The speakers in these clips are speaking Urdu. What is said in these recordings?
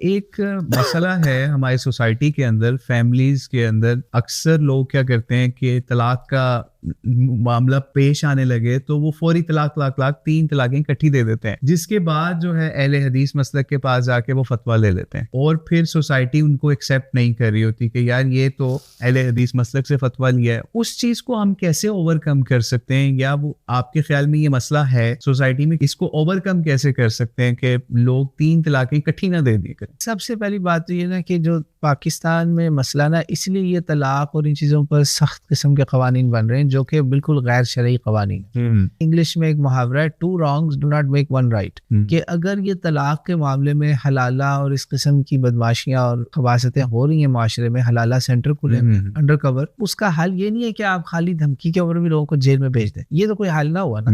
ایک مسئلہ ہے ہماری سوسائٹی کے اندر، فیملیز کے اندر اکثر لوگ کیا کرتے ہیں کہ طلاق کا معاملہ پیش آنے لگے تو وہ فوری طلاق 3 طلاقیں اکٹھی دے دیتے ہیں، جس کے بعد جو ہے اہل حدیث مسلک کے پاس جا کے وہ فتویٰ لے لیتے ہیں، اور پھر سوسائٹی ان کو ایکسیپٹ نہیں کر رہی ہوتی کہ یار یہ تو اہل حدیث مسلک سے فتویٰ لیا ہے۔ اس چیز کو ہم کیسے اوور کم کر سکتے ہیں، یا وہ آپ کے خیال میں یہ مسئلہ ہے سوسائٹی میں، اس کو اوور کم کیسے کر سکتے ہیں کہ لوگ 3 طلاقیں اکٹھی نہ دے دیا کریں؟ سب سے پہلی بات تو یہ نا کہ جو پاکستان میں مسئلہ نا، اس لیے یہ طلاق اور ان چیزوں پر سخت قسم کے قوانین بن رہے ہیں جو کہ بالکل غیر شرعی قوانین ہیں۔ انگلش میں ایک محاورہ ہے 2 wrongs do not make 1 right، کہ اگر یہ طلاق کے معاملے میں حلالہ اور اس قسم کی بدماشیاں اور خباثتیں ہو رہی ہیں معاشرے میں، حلالہ سینٹر کھلے انڈر کور، اس کا حل یہ نہیں ہے کہ آپ خالی دھمکی کے اوپر بھی لوگوں کو جیل میں بھیج دیں، یہ تو کوئی حل نہ ہوا نا۔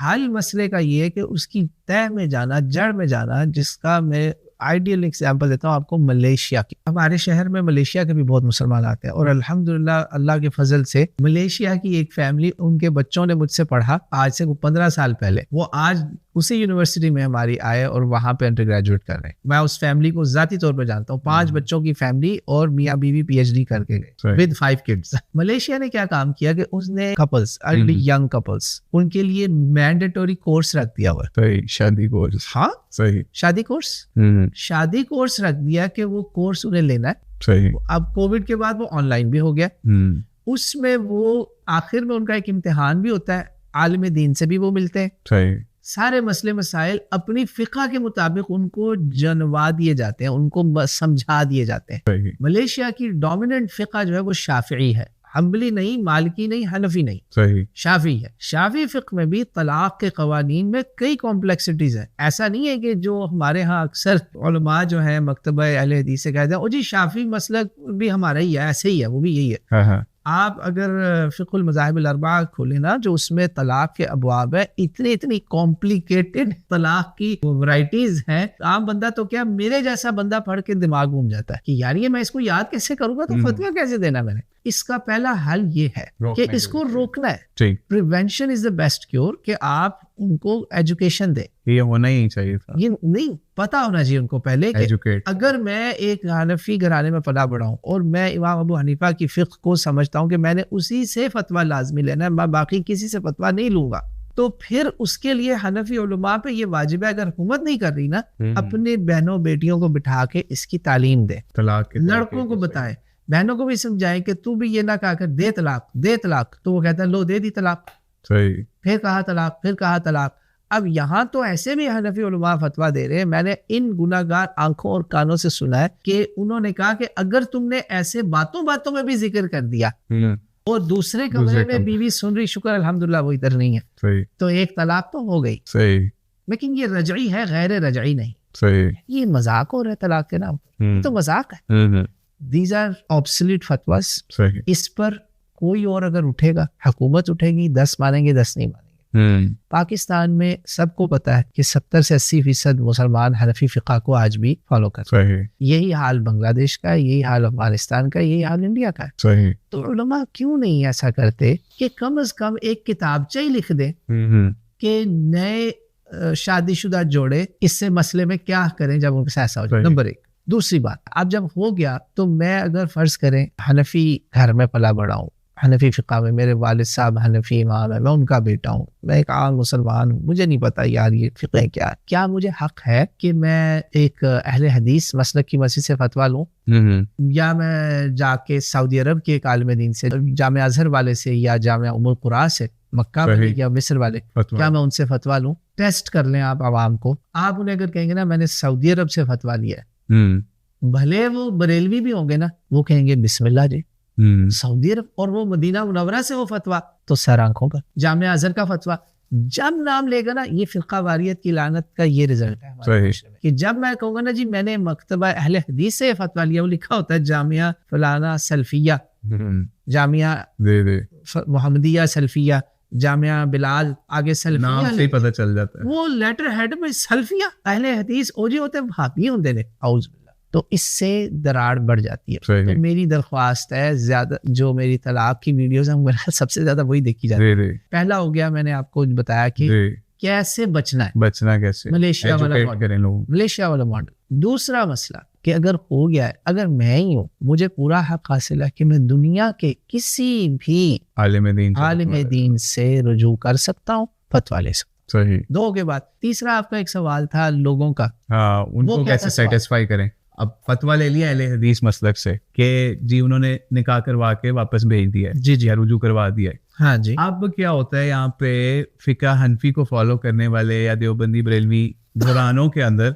حل مسئلے کا یہ ہے کہ اس کی تہ میں جانا، جڑ میں جانا، جس کا میں آئیڈیل ایگزامپل دیتا ہوں آپ کو ملیشیا کی۔ ہمارے شہر میں ملیشیا کے بھی بہت مسلمان آتے ہیں، اور الحمدللہ اللہ کے فضل سے ملیشیا کی ایک فیملی، ان کے بچوں نے مجھ سے پڑھا آج سے 15 سال پہلے، وہ آج اسی یونیورسٹی میں ہماری آئے اور وہاں پہ انڈر گریجویٹ کر رہے ہیں۔ میں اس فیملی کو ذاتی طور پہ جانتا ہوں، 5 بچوں کی فیملی اور میاں بیوی PhD کر کے گئے ود 5 kids۔ ملیشیا نے کیا کام کیا کہ اس نے کپلز، ارلی ینگ کپلز، ان کے لیے مینڈیٹوری کورس رکھ دیا ہوا ہے، شادی کورس۔ ہاں صحیح، شادی کورس رکھ دیا کہ وہ کورس انہیں لینا ہے۔ صحیح۔ اب کووڈ کے بعد وہ آن لائن بھی ہو گیا، اس میں وہ آخر میں ان کا ایک امتحان بھی ہوتا ہے، عالم دین سے بھی وہ ملتے ہیں، صحیح، سارے مسئلے مسائل اپنی فقہ کے مطابق ان کو جنوا دیے جاتے ہیں، ان کو سمجھا دیے جاتے ہیں۔ صحیح۔ ملیشیا کی ڈومیننٹ فقہ جو ہے وہ شافعی ہے، حنبلی نہیں، مالکی نہیں، حنفی نہیں، صحیح، شافعی ہے۔ شافعی فقہ میں بھی طلاق کے قوانین میں کئی کمپلیکسٹیز ہیں۔ ایسا نہیں ہے کہ جو ہمارے ہاں اکثر علماء جو ہیں مکتبہ اہل حدیث سے کہتے ہیں او جی شافعی مسلک بھی ہمارا ہی ہے، ایسے ہی ہے، وہ بھی یہی ہے۔ آپ اگر فقہ المذاہب الاربعہ کھولیں نا، جو اس میں طلاق کے ابواب ہے، اتنی کمپلیکیٹڈ طلاق کی ورائٹیز ہیں، عام بندہ تو کیا، میرے جیسا بندہ پڑھ کے دماغ گھوم جاتا ہے کہ یار یہ میں اس کو یاد کیسے کروں گا، تو فتویٰ کیسے دینا میں نے۔ اس کا پہلا حل یہ ہے کہ اس کو روکنا ہے۔ Prevention is the best cure, کہ آپ ان کو ایجوکیشن دیں۔ یہ ہونا ہی چاہیے تھا، یہ نہیں پتا ہونا چاہیے ان کو پہلے کہ اگر میں ایک حنفی گھرانے میں پلا بڑھا ہوں اور میں امام ابو حنیفہ کی فقہ کو سمجھتا ہوں کہ میں نے اسی سے فتویٰ لازمی لینا ہے، میں باقی کسی سے فتویٰ نہیں لوں گا، تو پھر اس کے لیے حنفی علماء پہ یہ واجب ہے، اگر حکومت نہیں کر رہی نا، اپنے بہنوں بیٹیوں کو بٹھا کے اس کی تعلیم دے، لڑکوں کو بتائے، بہنوں کو بھی سمجھائے کہ تو بھی یہ نہ کہا کر دے طلاق، تو وہ کہتا ہے لو دے دی طلاق، پھر کہا طلاق۔ اب یہاں تو ایسے بھی حنفی علماء فتویٰ دے رہے ہیں، میں نے ان گناہگار آنکھوں اور کانوں سے سنا ہے کہ انہوں نے کہا کہ اگر تم نے ایسے باتوں میں بھی ذکر کر دیا اور دوسرے کمرے میں بیوی سن رہی، شکر الحمدللہ وہ ادھر نہیں ہے، تو ایک طلاق تو ہو گئی، لیکن یہ رجعی ہے، غیر رجعی نہیں۔ یہ مذاق ہو رہا ہے طلاق کے نام پر، یہ تو مذاق ہے۔ These are obsolete fatwas۔ اس پر کوئی اور اگر اٹھے گا، حکومت اٹھے گی، 10 مانیں گے، 10 نہیں مانیں گے۔ پاکستان میں سب کو پتا ہے کہ 70 سے 80% مسلمان حنفی فقہ کو آج بھی فالو کرتے ہیں۔ یہی حال بنگلہ دیش کا ہے، یہی حال افغانستان کا ہے، یہی حال انڈیا کا ہے۔ تو علماء کیوں نہیں ایسا کرتے کہ کم از کم ایک کتابچہ ہی لکھ دیں کہ نئے شادی شدہ جوڑے اس سے مسئلے میں کیا کریں جب ان کے ساتھ ایسا ہو جائے۔ نمبر 1۔ دوسری بات، اب جب ہو گیا تو میں اگر فرض کریں حنفی گھر میں پلا بڑا ہوں، حنفی فقہ میں میرے والد صاحب حنفی امام ہے، میں ان کا بیٹا ہوں، میں ایک عام مسلمان ہوں، مجھے نہیں پتا یار یہ فقہ کیا ہے، کیا مجھے حق ہے کہ میں ایک اہل حدیث مسلک کی مسجد سے فتویٰ لوں، یا میں جا کے سعودی عرب کے ایک عالم دین سے، جامعہ ازہر والے سے، یا جامعہ ام القریٰ سے، مکہ والے یا مصر والے، کیا میں ان سے فتویٰ لوں؟ ٹیسٹ کر لیں آپ عوام کو، آپ انہیں اگر کہیں گے نا میں نے سعودی عرب سے فتویٰ لیا ہے، بھلے وہ بریلوی بھی ہوں گے نا، وہ کہیں گے بسم اللہ جی، سعودی عرب، اور وہ مدینہ منورہ سے وہ فتویٰ، تو سر آنکھوں پر۔ جامعہ ازہر کا فتویٰ جب نام لے گا نا، یہ فرقہ واریت کی لعنت کا یہ رزلٹ ہے ہمارے معاشرے میں، کہ جب میں کہوں گا نا جی میں نے مکتبہ اہل حدیث سے فتویٰ لیا، وہ لکھا ہوتا ہے جامعہ فلانا سلفیہ، جامعہ محمدیہ سلفیہ، جامعہ بلال، آگے سلفیہ، نام سے ہی پتہ چل جاتا ہے، وہ لیٹر ہیڈ میں سلفیہ اہل حدیث او جی ہوتے ہیں، بھاپی ہوتے ہیں، اعوذ باللہ۔ تو اس سے دراڑ بڑھ جاتی ہے۔ تو میری درخواست ہے، زیادہ جو میری طلاق کی ویڈیوز ہیں سب سے زیادہ وہی دیکھی جاتی ہے۔ پہلا ہو گیا، میں نے آپ کو بتایا کہ کیسے بچنا ہے، بچنا کیسے، ملیشیا والا ماڈل، دوسرا مسئلہ کہ اگر ہو گیا ہے، اگر میں ہی ہوں، مجھے پورا حق حاصل ہے کہ میں دنیا کے کسی بھی عالم دین سے رجوع کر سکتا ہوں، فتویٰ لے سکتا ہوں. صحیح. 2 کے بعد تیسرا آپ کا ایک سوال تھا لوگوں کا، ان کو کیسے سیٹسفائی کریں. اب فتویٰ لے لیا اہل حدیث مسلک سے کہ جی انہوں نے نکاح کروا کے واپس بھیج دیا ہے، جی رجوع کروا دیا ہے. ہاں جی. اب کیا ہوتا ہے یہاں پہ فقہ حنفی کو فالو کرنے والے یا دیوبندی بریلوی دورانوں کے اندر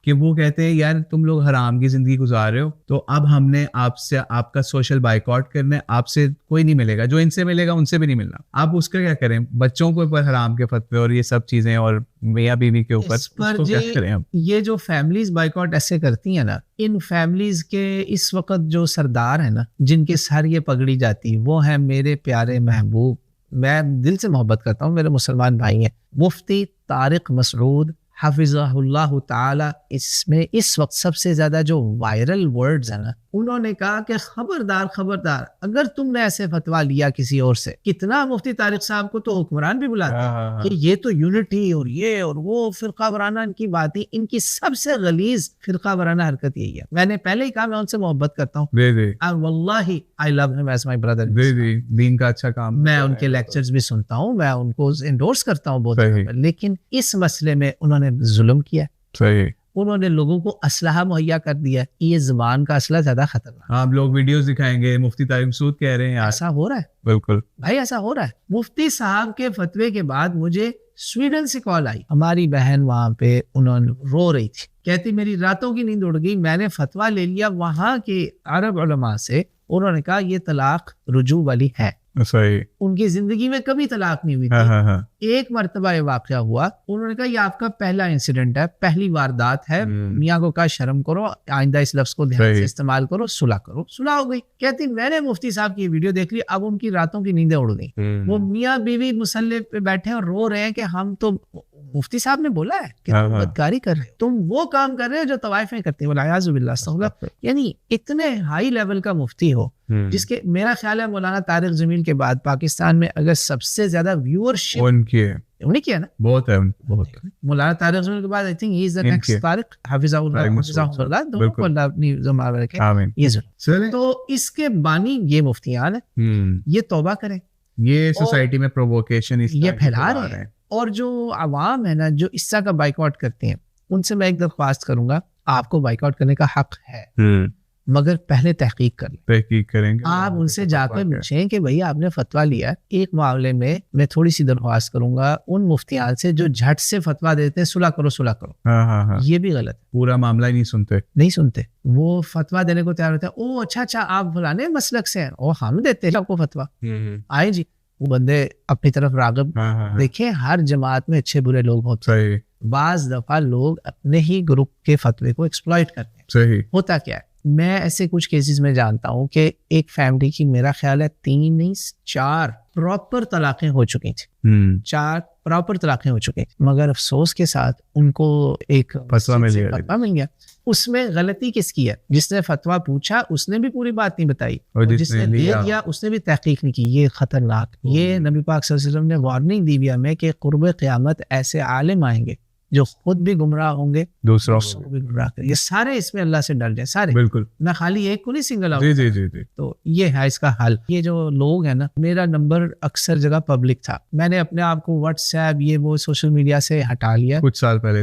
کہ وہ کہتے ہیں یار تم لوگ حرام کی زندگی گزار رہے ہو، تو اب ہم نے آپ سے آپ کا سوشل بائیکاٹ کرنا ہے، آپ سے کوئی نہیں ملے گا، جو ان سے ملے گا ان سے بھی نہیں ملنا. آپ اس کا کیا کریں؟ بچوں کے اوپر حرام کے فتوے اور یہ سب چیزیں، اور میاں بیوی کے اوپر اس کو کیا کریں؟ اب یہ جو فیملیز بائیکاٹ ایسے کرتی ہیں نا، ان فیملیز کے اس وقت جو سردار ہیں نا، جن کے سر یہ پگڑی جاتی، وہ ہیں میرے پیارے محبوب، میں دل سے محبت کرتا ہوں، میرے مسلمان بھائی ہیں، مفتی طارق مسعود حفظہ اللہ تعالی. اس میں اس وقت سب سے زیادہ جو وائرل ورڈز ہیں نا، انہوں نے کہا کہ خبردار خبردار اگر تم نے ایسے فتویٰ لیا کسی اور سے. کتنا مفتی طارق صاحب کو تو حکمران بھی بلاتے ہیں کہ یہ تو یونٹی اور یہ اور وہ فرقہ وارانہ ان کی باتیں، ان کی سب سے غلیظ فرقہ وارانہ حرکت یہی ہے. میں نے پہلے ہی کہا میں ان سے محبت کرتا ہوں، واللہ I love him as my brother. دین کا اچھا کام، میں ان کے لیکچرز بھی سنتا ہوں، میں ان کو انڈورس کرتا ہوں بہت، لیکن اس مسئلے میں انہوں نے ظلم کیا. صحیح. انہوں نے لوگوں کو اسلحہ مہیا کر دیا. یہ زبان کا اسلحہ زیادہ خطرناک. ہم لوگ ویڈیوز دکھائیں گے، مفتی طارق مسعود کہہ رہے ہیں ایسا ہو رہا ہے. بالکل بھائی ایسا ہو رہا ہے. مفتی صاحب کے فتوے کے بعد مجھے سویڈن سے کال آئی، ہماری بہن وہاں پہ انہوں نے رو رہی تھی، کہتی میری راتوں کی نیند اڑ گئی، میں نے فتویٰ لے لیا وہاں کے عرب علماء سے. انہوں نے کہا یہ طلاق رجوع والی ہے. صحیح. ان کی زندگی میں کبھی طلاق نہیں ہوئی تھی. ایک مرتبہ یہ واقعہ ہوا، انہوں نے کہا یہ آپ کا پہلا انسیڈنٹ ہے، پہلی واردات ہے، میاں کو کہا شرم کرو، آئندہ اس لفظ کو دھیان سے استعمال کرو، صلح کرو. صلح ہو گئی. کہتی میں نے مفتی صاحب کی ویڈیو دیکھ لی، اب ان کی راتوں کی نیندیں اڑ گئی. وہ میاں بیوی مصلی پہ بیٹھے اور رو رہے ہیں کہ ہم تو مفتی صاحب نے بولا ہے کہ تم بدکاری کر رہے، تم وہ کام کر رہے ہو جو طوائفیں کرتی ہیں. والعیاذ باللہ. یعنی اتنے ہائی لیول کا مفتی ہو، جس کے میرا خیال ہے مولانا طارق جمیل کے بعد پاکستان میں اگر سب سے زیادہ ویورشپ انہیں کیا نا، بہت ہے. مولانا طارق جمیل کے بعد I think he is the next Tariq حفظہ اللہ. دونوں کو اللہ اپنی ذمہ رکھے. یہ تو اس کے بانی یہ مفتیان ہیں، یہ توبہ کریں. یہ سوسائٹی میں پرووکیشن یہ پھیلا رہے ہیں. اور جو عوام ہے نا جو اس طرح کا بائیکاٹ کرتے ہیں، ان سے میں ایک درخواست کروں گا، آپ کو بائیکاٹ کرنے کا حق ہے، مگر پہلے تحقیق کر لیں. تحقیق کریں گے. آپ ان سے جا کر پوچھیں کہ بھائی آپ نے فتویٰ لیا. ایک معاملے میں میں تھوڑی سی درخواست کروں گا ان مفتیان سے جو جھٹ سے فتویٰ دیتے ہیں صلح کرو صلح کرو. یہ بھی غلط ہے. پورا معاملہ ہی نہیں سنتے. وہ فتویٰ دینے کو تیار ہوتا ہے. او اچھا آپ فلانے مسلک سے ہیں، او ہم دیتے ہیں آپ کو فتویٰ. آئے جی وہ بندے اپنی طرف راغب. دیکھیں ہر جماعت میں اچھے برے لوگ ہوتے ہیں. بعض دفعہ لوگ اپنے ہی گروپ کے فتوے کو ایکسپلائٹ کرتے ہیں. صحیح. ہوتا کیا ہے، میں ایسے کچھ کیسز میں جانتا ہوں کہ ایک فیملی کی میرا خیال ہے 3 نہیں 4 پراپر طلاقیں ہو چکی تھیں. 4 پراپر طلاقیں ہو چکی تھیں، مگر افسوس کے ساتھ ان کو ایک فتویٰ مل گیا. اس میں غلطی کس کی ہے؟ جس نے فتویٰ پوچھا اس نے بھی پوری بات نہیں بتائی، اور جس نے دے دیا اس نے بھی تحقیق نہیں کی. یہ خطرناک. یہ نبی پاک صلی اللہ علیہ وسلم نے وارننگ دی ہے ہمیں کہ قرب قیامت ایسے عالم آئیں گے جو خود بھی گمراہ ہوں گے، دوسروں کو بھی گمراہ کریں. یہ سارے اس میں اللہ سے ڈر جائیں سارے. بالکل. میں خالی ایک کو نہیں سنگل آؤٹ. جی. تو یہ ہے اس کا حل. یہ جو لوگ ہیں نا، میرا نمبر اکثر جگہ پبلک تھا، میں نے اپنے آپ کو واٹس ایپ یہ وہ سوشل میڈیا سے ہٹا لیا. کچھ سال پہلے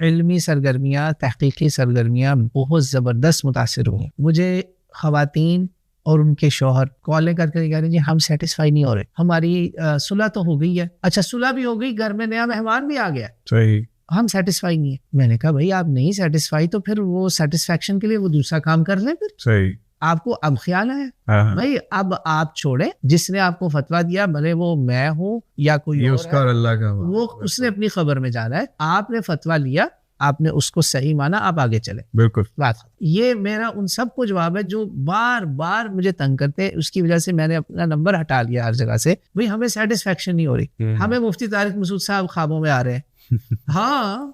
علمی سرگرمیاں، تحقیقی سرگرمیاں بہت زبردست متاثر ہوئی. مجھے خواتین اور ان کے شوہر کالیں کر کے کہہ رہے ہیں جی ہم سیٹسفائی نہیں ہو رہے، ہماری صلح تو ہو گئی ہے. اچھا صلح بھی ہو گئی، گھر میں نیا مہمان بھی آ گیا. صحیح. ہم سیٹسفائی نہیں ہے. میں نے کہا بھائی آپ نہیں سیٹسفائی تو پھر وہ سیٹسفیکشن کے لیے وہ دوسرا کام کر لیں. پھر صحیح. آپ کو اب خیال ہے بھائی اب آپ چھوڑیں جس نے آپ کو فتویٰ دیا، بھلے وہ میں ہوں یا کوئی اس کا اور اللہ کا، وہ اس نے اپنی خبر میں جانا ہے. آپ نے فتویٰ لیا، آپ نے اس کو صحیح مانا، آپ آگے چلے. بالکل. بات یہ میرا ان سب کو جواب ہے جو بار بار مجھے تنگ کرتے ہیں. اس کی وجہ سے میں نے اپنا نمبر ہٹا لیا ہر جگہ سے. بھائی ہمیں سیٹسفیکشن نہیں ہو رہی، ہمیں مفتی طارق مسعود صاحب خوابوں میں آ رہے ہیں. ہاں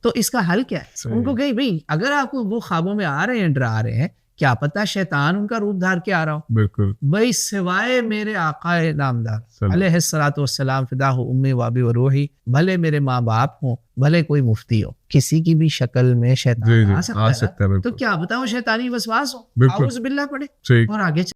تو اس کا حل کیا ہے؟ ان کو کہیں بھائی اگر آپ کو وہ خوابوں میں آ رہے ہیں، ڈرا رہے ہیں، کیا پتا شیطان ان کا روپ دھار کے آ رہا ہو. بالکل بھائی سوائے میرے آقا نامدار علیہ الصلوۃ والسلام فداہ امی و ابی و روحی، بھلے میرے ماں باپ ہوں، بھلے کوئی مفتی ہو، کسی کی بھی شکل میں شیطان آ سکتا ہے. تو کیا بتاؤ شیطانی وسواس ہو، اعوذ باللہ پڑھے اور آگے